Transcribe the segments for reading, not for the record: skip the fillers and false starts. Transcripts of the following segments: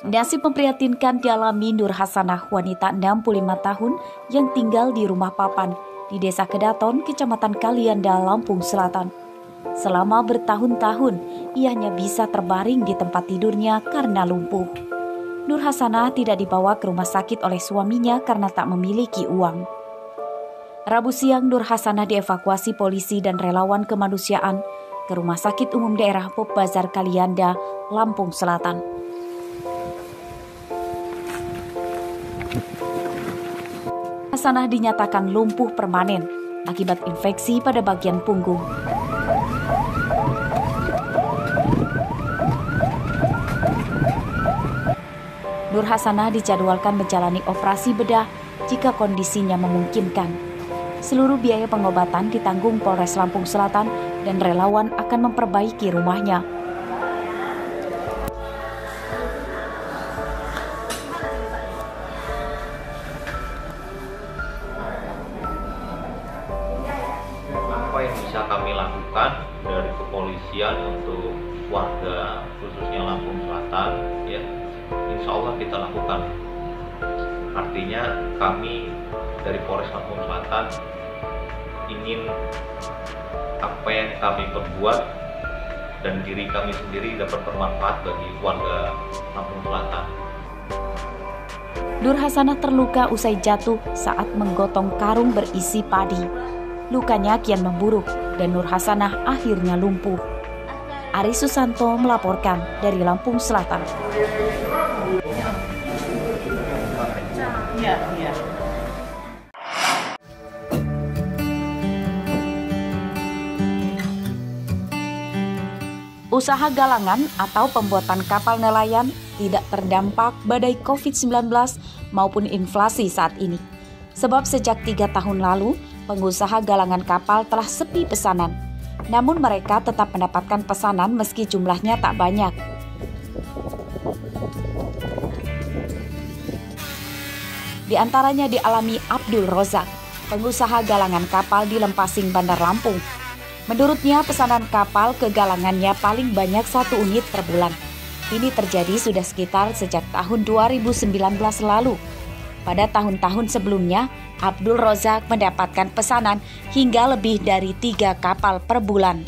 Nasib memprihatinkan dialami Nur Hasanah, wanita 65 tahun yang tinggal di rumah papan di Desa Kedaton, Kecamatan Kalianda, Lampung Selatan. Selama bertahun-tahun, ia hanya bisa terbaring di tempat tidurnya karena lumpuh. Nur Hasanah tidak dibawa ke rumah sakit oleh suaminya karena tak memiliki uang. Rabu siang, Nur Hasanah dievakuasi polisi dan relawan kemanusiaan ke Rumah Sakit Umum Daerah Pop Bazar Kalianda, Lampung Selatan. Hasanah dinyatakan lumpuh permanen akibat infeksi pada bagian punggung. Nur Hasanah dijadwalkan menjalani operasi bedah jika kondisinya memungkinkan. Seluruh biaya pengobatan ditanggung Polres Lampung Selatan dan relawan akan memperbaiki rumahnya. Apa yang bisa kami lakukan dari kepolisian untuk warga khususnya Lampung Selatan, ya, insya Allah kita lakukan. Artinya kami dari Polres Lampung Selatan ingin apa yang kami perbuat dan diri kami sendiri dapat bermanfaat bagi warga Lampung Selatan. Nur Hasanah terluka usai jatuh saat menggotong karung berisi padi. Lukanya kian memburuk dan Nur Hasanah akhirnya lumpuh. Ari Susanto melaporkan dari Lampung Selatan. Usaha galangan atau pembuatan kapal nelayan tidak terdampak badai COVID-19 maupun inflasi saat ini. Sebab sejak 3 tahun lalu, pengusaha galangan kapal telah sepi pesanan. Namun mereka tetap mendapatkan pesanan meski jumlahnya tak banyak. Di antaranya dialami Abdul Rozak, pengusaha galangan kapal di Lempasing, Bandar Lampung. Menurutnya pesanan kapal ke galangannya paling banyak 1 unit per bulan. Ini terjadi sudah sekitar sejak tahun 2019 lalu. Pada tahun-tahun sebelumnya, Abdul Rozak mendapatkan pesanan hingga lebih dari 3 kapal per bulan.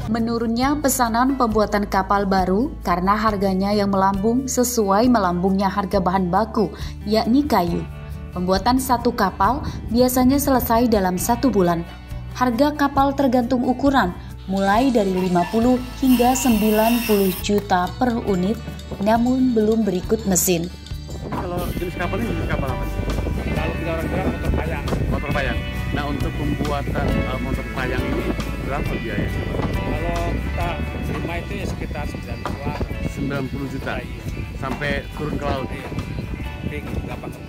Menurunnya pesanan pembuatan kapal baru karena harganya yang melambung sesuai melambungnya harga bahan baku, yakni kayu. Pembuatan 1 kapal biasanya selesai dalam 1 bulan. Harga kapal tergantung ukuran, mulai dari 50 hingga 90 juta per unit, namun belum berikut mesin. Kalau jenis kapalnya jenis kapal apa sih? Kalau kita orang bilang motor payang. Motor payang. Nah, untuk pembuatan motor payang ini berapa biaya? Kalau kita terima itu ya sekitar 90 juta. Iya. Sampai turun ke laut. Iya. Tapi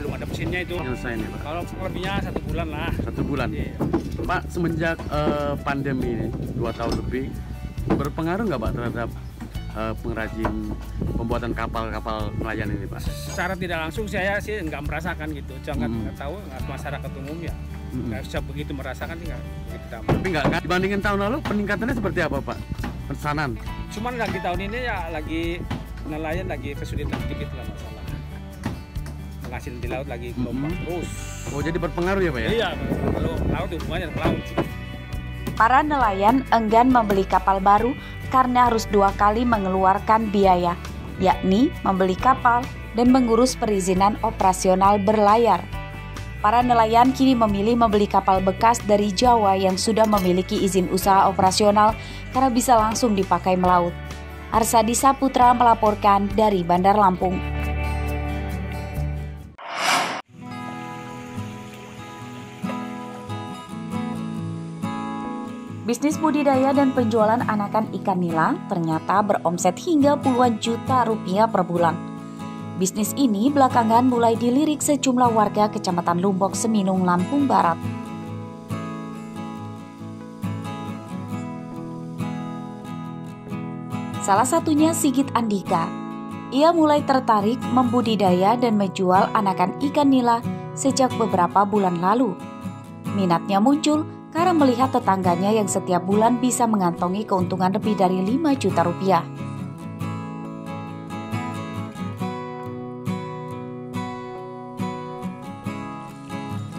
belum ada mesinnya itu. Nyelesain ya, Pak? Kalau lebihnya 1 bulan lah. 1 bulan. Iya. Pak, semenjak pandemi ini 2 tahun lebih, berpengaruh nggak Pak terhadap pengrajin pembuatan kapal-kapal nelayan ini, Pak? Secara tidak langsung saya sih nggak merasakan gitu. Jangan nggak tahu masyarakat umum ya. Nggak bisa begitu merasakan sih nggak begitu tahu. Tapi nggak dibandingin tahun lalu peningkatannya seperti apa, Pak? Pesanan? Cuman lagi tahun ini ya lagi nelayan lagi kesulitan sedikit lah masalah. Penghasil di laut lagi gelombang terus. Oh, jadi berpengaruh ya, Pak ya? Iya, kalau laut hubungannya dengan laut. Para nelayan enggan membeli kapal baru karena harus 2 kali mengeluarkan biaya, yakni membeli kapal dan mengurus perizinan operasional berlayar. Para nelayan kini memilih membeli kapal bekas dari Jawa yang sudah memiliki izin usaha operasional karena bisa langsung dipakai melaut. Arsadi Saputra melaporkan dari Bandar Lampung. Bisnis budidaya dan penjualan anakan ikan nila ternyata beromset hingga puluhan juta rupiah per bulan. Bisnis ini belakangan mulai dilirik sejumlah warga Kecamatan Lumbok, Seminung, Lampung Barat. Salah satunya Sigit Andika. Ia mulai tertarik membudidaya dan menjual anakan ikan nila sejak beberapa bulan lalu. Minatnya muncul karena melihat tetangganya yang setiap bulan bisa mengantongi keuntungan lebih dari 5 juta rupiah.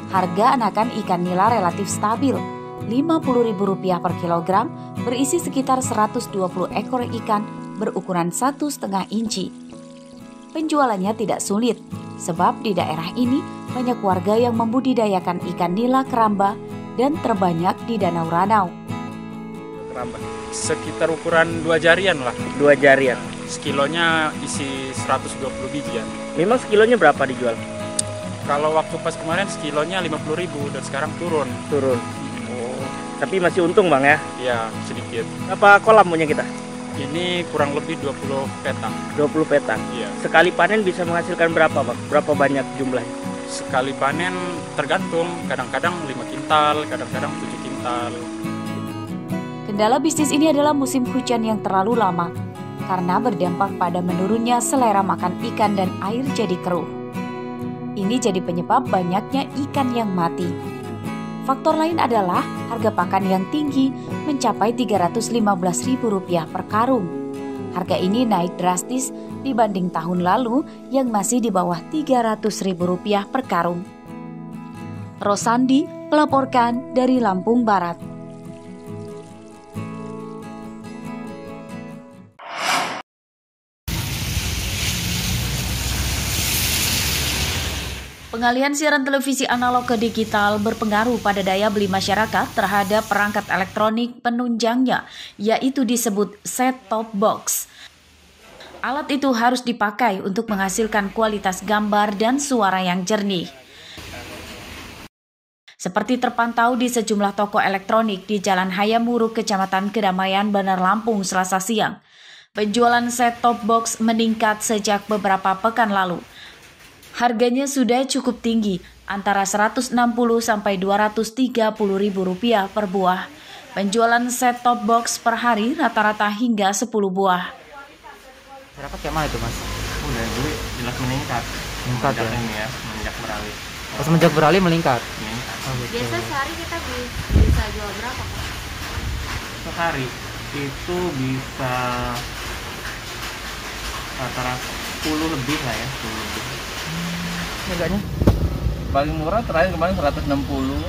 Harga anakan ikan nila relatif stabil, Rp50.000 per kilogram, berisi sekitar 120 ekor ikan berukuran 1,5 inci. Penjualannya tidak sulit, sebab di daerah ini banyak warga yang membudidayakan ikan nila keramba dan terbanyak di Danau Ranau. Keramba sekitar ukuran 2 jarian lah. 2 jarian. Sekilonya isi 120 bijian. Memang sekilonya berapa dijual? Kalau waktu pas kemarin sekilonya 50.000 dan sekarang turun. Turun. Oh, tapi masih untung Bang ya? Ya, sedikit. Apa kolam punya kita? Ini kurang lebih 20 petang. 20 petang? Iya. Sekali panen bisa menghasilkan berapa Bang? Berapa banyak jumlahnya? Sekali panen tergantung, kadang-kadang 5 kintal, kadang-kadang 7 kintal. Kendala bisnis ini adalah musim hujan yang terlalu lama, karena berdampak pada menurunnya selera makan ikan dan air jadi keruh. Ini jadi penyebab banyaknya ikan yang mati. Faktor lain adalah harga pakan yang tinggi mencapai Rp315.000 per karung. Harga ini naik drastis dibanding tahun lalu yang masih di bawah Rp300.000 per karung. Rosandi melaporkan dari Lampung Barat. Pengalihan siaran televisi analog ke digital berpengaruh pada daya beli masyarakat terhadap perangkat elektronik penunjangnya, yaitu disebut set-top box. Alat itu harus dipakai untuk menghasilkan kualitas gambar dan suara yang jernih. Seperti terpantau di sejumlah toko elektronik di Jalan Hayamuruk, Kecamatan Kedamaian, Bandar Lampung, Selasa siang. Penjualan set-top box meningkat sejak beberapa pekan lalu. Harganya sudah cukup tinggi, antara Rp160 sampai Rp230.000 per buah. Penjualan set-top box per hari rata-rata hingga 10 buah. Masyarakat kayak mana itu Mas? Udah dulu jelas meningkat. Meningkat ya? Ini ya, semenjak beralih. Pas semenjak beralih meningkat? Meningkat. Oh, gitu. Biasa sehari kita bisa jual berapa Pak? Sehari itu bisa rata-rata 10 lebih lah ya, 10 lebih. Harganya? Paling murah terakhir kemarin 160.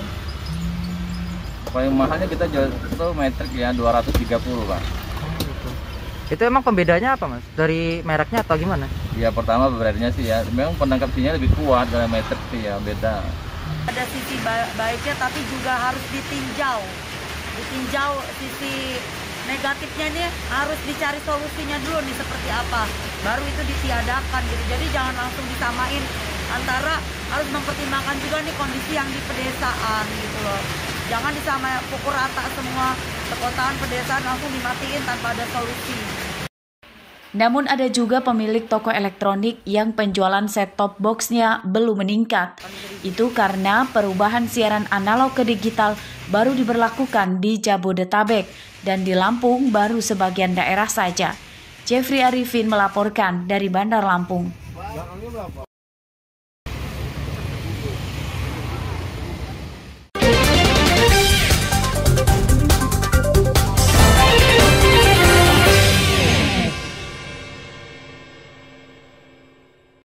Paling mahalnya kita jual itu metrik ya 230 Pak. Oh, gitu. Itu emang pembedanya apa Mas? Dari mereknya atau gimana? Ya pertama bebedaannya sih ya, memang penangkap sinyal lebih kuat dari metrik sih ya, beda. Ada sisi baiknya tapi juga harus ditinjau sisi negatifnya nih, harus dicari solusinya dulu nih seperti apa, baru itu ditiadakan gitu. Jadi jangan langsung disamain, antara harus mempertimbangkan juga nih kondisi yang di pedesaan gitu loh. Jangan disamain pukul rata semua perkotaan pedesaan langsung dimatiin tanpa ada solusi. Namun ada juga pemilik toko elektronik yang penjualan set-top box-nya belum meningkat. Itu karena perubahan siaran analog ke digital baru diberlakukan di Jabodetabek dan di Lampung baru sebagian daerah saja. Jeffrey Arifin melaporkan dari Bandar Lampung.